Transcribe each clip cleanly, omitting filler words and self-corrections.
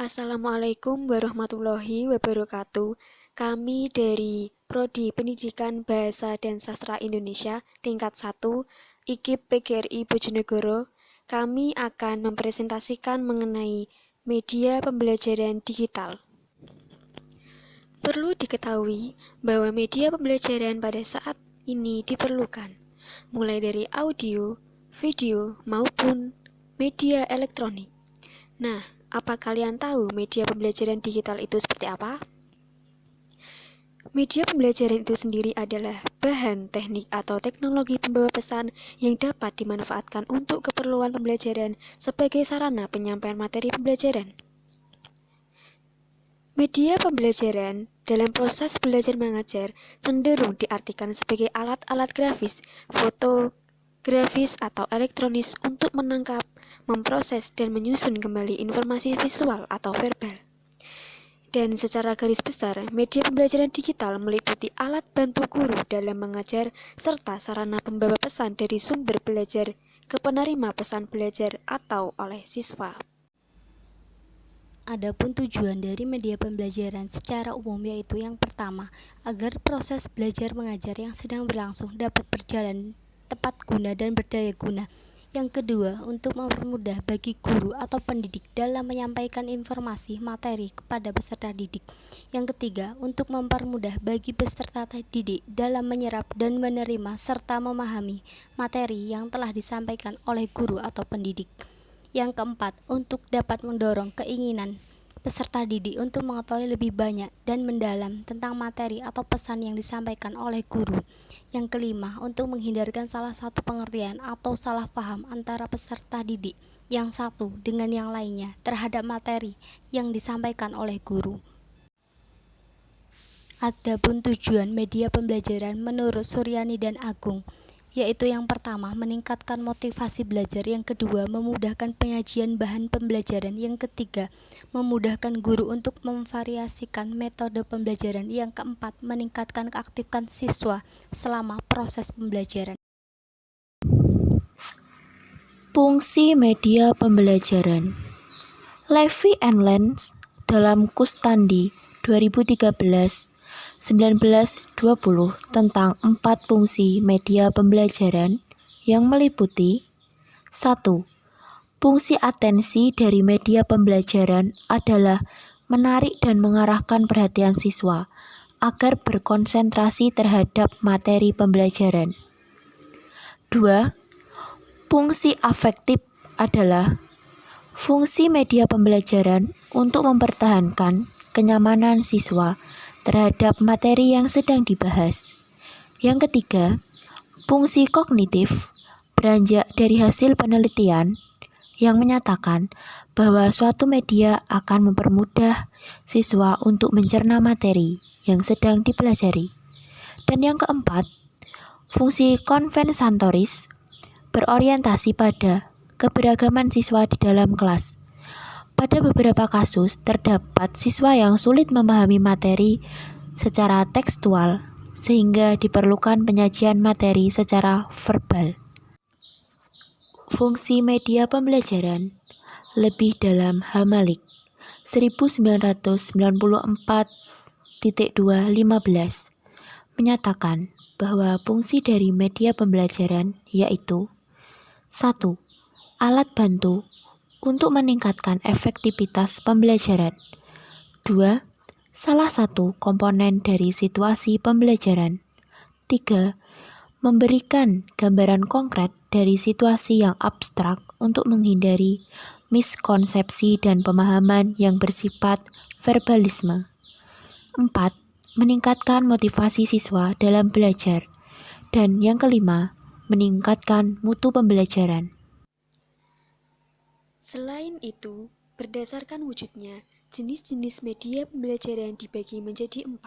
Assalamualaikum warahmatullahi wabarakatuh. Kami dari Prodi Pendidikan Bahasa dan Sastra Indonesia tingkat 1 IKIP PGRI Bojonegoro. Kami akan mempresentasikan mengenai media pembelajaran digital. Perlu diketahui bahwa media pembelajaran pada saat ini diperlukan, mulai dari audio, video, maupun media elektronik. Nah, apa kalian tahu media pembelajaran digital itu seperti apa? Media pembelajaran itu sendiri adalah bahan teknik atau teknologi pembawa pesan yang dapat dimanfaatkan untuk keperluan pembelajaran sebagai sarana penyampaian materi pembelajaran. Media pembelajaran dalam proses belajar mengajar cenderung diartikan sebagai alat-alat grafis, fotografis atau elektronis untuk menangkap, memproses, dan menyusun kembali informasi visual atau verbal. Dan secara garis besar, media pembelajaran digital meliputi alat bantu guru dalam mengajar serta sarana pembawa pesan dari sumber belajar ke penerima pesan belajar atau oleh siswa. Adapun tujuan dari media pembelajaran secara umum yaitu yang pertama, agar proses belajar mengajar yang sedang berlangsung dapat berjalan tepat guna dan berdaya guna. Yang kedua, untuk mempermudah bagi guru atau pendidik dalam menyampaikan informasi materi kepada peserta didik. Yang ketiga, untuk mempermudah bagi peserta didik dalam menyerap dan menerima serta memahami materi yang telah disampaikan oleh guru atau pendidik. Yang keempat, untuk dapat mendorong keinginan peserta didik untuk mengetahui lebih banyak dan mendalam tentang materi atau pesan yang disampaikan oleh guru. Yang kelima, untuk menghindarkan salah satu pengertian atau salah paham antara peserta didik yang satu dengan yang lainnya terhadap materi yang disampaikan oleh guru. Adapun tujuan media pembelajaran menurut Suryani dan Agung, yaitu yang pertama, meningkatkan motivasi belajar, yang kedua, memudahkan penyajian bahan pembelajaran, yang ketiga, memudahkan guru untuk memvariasikan metode pembelajaran, yang keempat, meningkatkan keaktifan siswa selama proses pembelajaran. Fungsi media pembelajaran. Levy and Lenz dalam Kustandi 2013-1920 tentang 4 fungsi media pembelajaran yang meliputi 1. Fungsi atensi dari media pembelajaran adalah menarik dan mengarahkan perhatian siswa agar berkonsentrasi terhadap materi pembelajaran. 2. Fungsi afektif adalah fungsi media pembelajaran untuk mempertahankan kenyamanan siswa terhadap materi yang sedang dibahas. Yang ketiga, fungsi kognitif beranjak dari hasil penelitian yang menyatakan bahwa suatu media akan mempermudah siswa untuk mencerna materi yang sedang dipelajari. Dan yang keempat, fungsi konvensatoris berorientasi pada keberagaman siswa di dalam kelas. Pada beberapa kasus, terdapat siswa yang sulit memahami materi secara tekstual, sehingga diperlukan penyajian materi secara verbal. Fungsi media pembelajaran lebih dalam Hamalik 1994.2.15 menyatakan bahwa fungsi dari media pembelajaran yaitu 1. Alat bantu untuk meningkatkan efektivitas pembelajaran. 2. Salah satu komponen dari situasi pembelajaran. 3. Memberikan gambaran konkret dari situasi yang abstrak untuk menghindari miskonsepsi dan pemahaman yang bersifat verbalisme. 4. Meningkatkan motivasi siswa dalam belajar. Dan yang kelima, meningkatkan mutu pembelajaran. Selain itu, berdasarkan wujudnya, jenis-jenis media pembelajaran dibagi menjadi 4,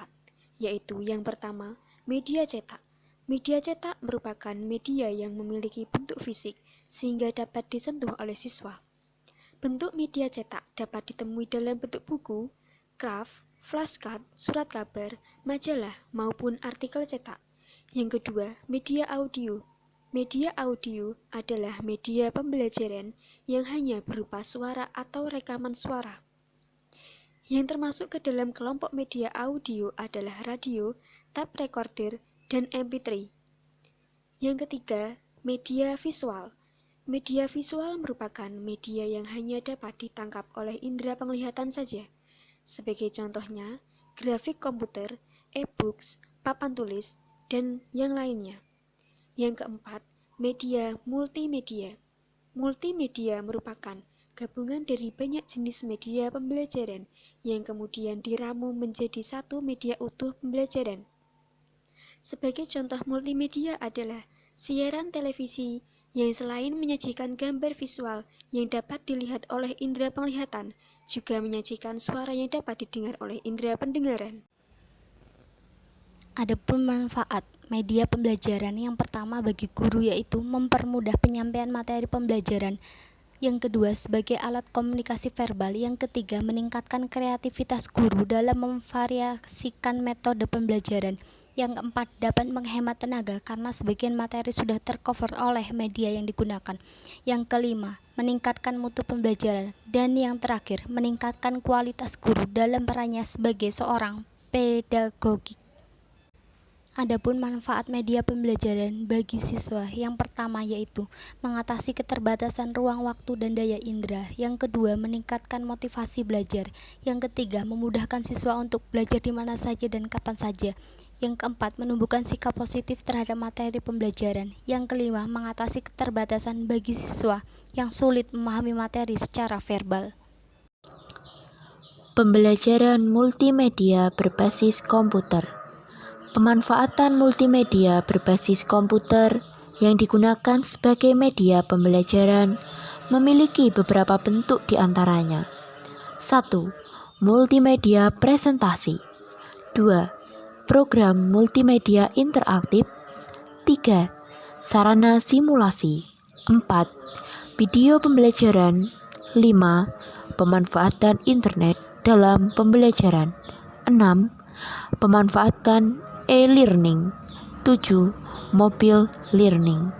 yaitu yang pertama, media cetak. Media cetak merupakan media yang memiliki bentuk fisik sehingga dapat disentuh oleh siswa. Bentuk media cetak dapat ditemui dalam bentuk buku, kraft, flashcard, surat kabar, majalah, maupun artikel cetak. Yang kedua, media audio. Media audio adalah media pembelajaran yang hanya berupa suara atau rekaman suara. Yang termasuk ke dalam kelompok media audio adalah radio, tape recorder, dan MP3. Yang ketiga, media visual. Media visual merupakan media yang hanya dapat ditangkap oleh indera penglihatan saja. Sebagai contohnya, grafik komputer, e-books, papan tulis, dan yang lainnya. Yang keempat, media multimedia. Multimedia merupakan gabungan dari banyak jenis media pembelajaran yang kemudian diramu menjadi satu media utuh pembelajaran. Sebagai contoh multimedia adalah siaran televisi yang selain menyajikan gambar visual yang dapat dilihat oleh indera penglihatan, juga menyajikan suara yang dapat didengar oleh indera pendengaran. Adapun manfaat media pembelajaran yang pertama bagi guru yaitu mempermudah penyampaian materi pembelajaran. Yang kedua, sebagai alat komunikasi verbal. Yang ketiga, meningkatkan kreativitas guru dalam memvariasikan metode pembelajaran. Yang keempat, dapat menghemat tenaga karena sebagian materi sudah tercover oleh media yang digunakan. Yang kelima, meningkatkan mutu pembelajaran. Dan yang terakhir, meningkatkan kualitas guru dalam perannya sebagai seorang pedagogik. Adapun manfaat media pembelajaran bagi siswa yang pertama yaitu mengatasi keterbatasan ruang waktu dan daya indera. Yang kedua, meningkatkan motivasi belajar. Yang ketiga, memudahkan siswa untuk belajar di mana saja dan kapan saja. Yang keempat, menumbuhkan sikap positif terhadap materi pembelajaran. Yang kelima, mengatasi keterbatasan bagi siswa yang sulit memahami materi secara verbal. Pembelajaran multimedia berbasis komputer. Pemanfaatan multimedia berbasis komputer yang digunakan sebagai media pembelajaran memiliki beberapa bentuk di antaranya. 1. Multimedia presentasi. 2. Program multimedia interaktif. 3. Sarana simulasi. 4. Video pembelajaran. 5. Pemanfaatan internet dalam pembelajaran. 6. Pemanfaatan e-learning. 7. Mobile learning.